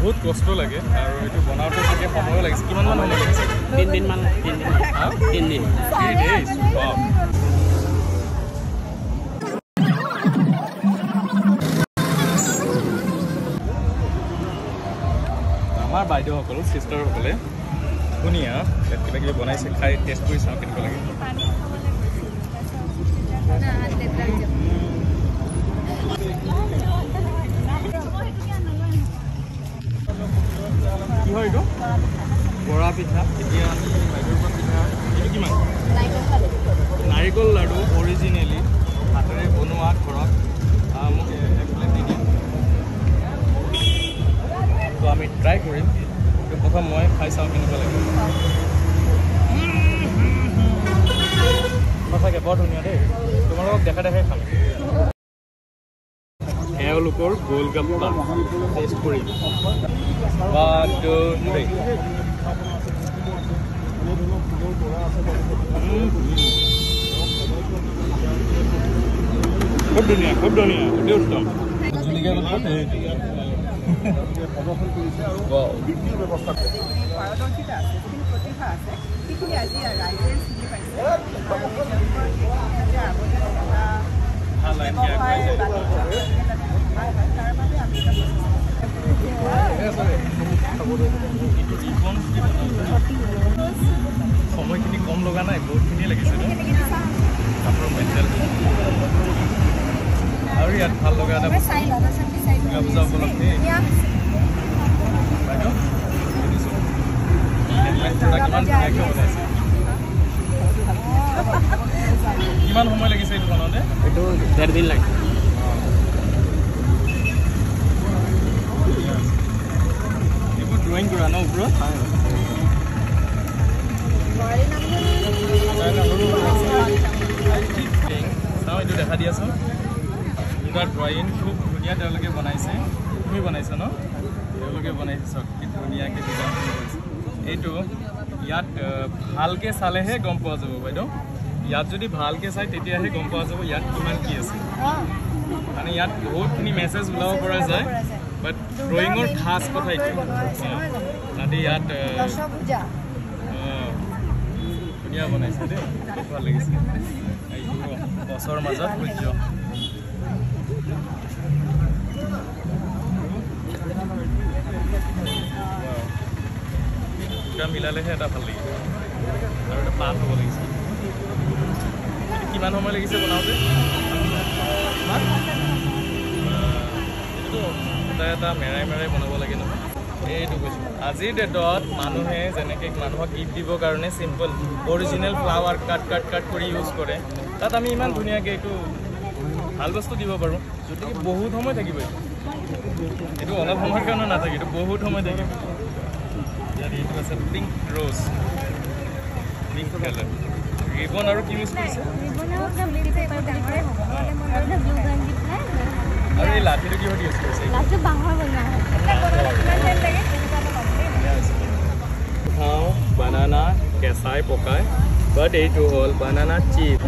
বহুত কষ্ট লাগে আৰু এইটো বনাওঁতে চাগে সময় লাগিছে কিমান মান সময় লাগিছে 3 দিন মান 3 দিন আমাৰ বাইদেউসকল চিষ্টাৰসকলে ধুনীয়া কিবা কিবি বনাইছে খাই টেষ্ট কৰি চাওঁ কেনেকুৱা লাগে কি হয় এইটো বৰা পিঠা এতিয়া আমি বাইদেউৰ পৰা পিঠা এইটো কিমান নাৰিকল লাডু অৰিজিনেলি হাতেৰে বনোৱা ঘৰত মোক এক প্লেট দি দিম তো আমি ট্ৰাই কৰিম তো প্ৰথম মই খাই চাওঁ কেনেকুৱা লাগে সঁচাকৈ বৰ ধুনীয়া দেই তোমালোকক দেখা দেখাই খাম এওঁলোকৰ গোলগাপ্পা টেষ্ট কৰিম 1 2 3 খুব ধুনীয়া অতি উত্তম সময়খিনি কম লগা নাই বহুতখিনিয়ে লাগিছে মেণ্টেল আৰু ইয়াত ভাল লগা এটা দুৰ্গা পূজা উপলক্ষে কিমান সময় লাগিছে এইটো বনাওঁতে এইটো 1.5 দিন লাগে এইবোৰ ড্ৰয়িং কৰা ন ওপৰত চাওঁ এইটো দেখা দি আছোঁ দুটা ড্ৰয়িং খুব ধুনীয়া তেওঁলোকে বনাইছে তুমি বনাইছা ন তেওঁলোকে বনাইছে চাওক কি ধুনীয়াকৈ ডিজাইনখিনি কৰিছে এইটো ইয়াত ভালকৈ চালেহে গম পোৱা যাব বাইদেউ ইয়াত যদি ভালকৈ চাই তেতিয়াহে গম পোৱা যাব ইয়াত কিমান কি আছে মানে ইয়াত বহুতখিনি মেছেজ ওলাব পৰা যায় বাট ড্ৰয়িঙৰ খাছ কথা এইটো তাতে ইয়াত ধুনীয়া বনাইছে দেই খুব ভাল লাগিছে এইটো গছৰ মাজত সূৰ্য দুটা মিলালেহে এটা ভাল লাগিছে আৰু এটা পাত হ'ব লাগিছে কিমান সময় লাগিছে বনাওঁতে এইটো এটা মেৰাই বনাব লাগে নহয় এইটো কৈছোঁ আজিৰ ডেটত মানুহে যেনেকৈ মানুহক গিফ্ট দিবৰ কাৰণে চিম্পল অৰিজিনেল ফ্লাৱাৰ কাট কৰি ইউজ কৰে তাত আমি ইমান ধুনীয়াকৈ এইটো ভাল বস্তু দিব পাৰোঁ যদি বহুত সময় থাকিব এইটো অলপ সময়ৰ কাৰণে নাথাকে এইটো বহুত সময় থাকিব ইয়াত এইটো আছে pink rose pink colour ribbon আৰু কি ইউজ কৰিছে আৰু এই লাঠিটো কিহত ইউজ কৰিছে খাওঁ বানানা কেঁচাই পকাই বাট এইটো হ'ল বানানা চিপ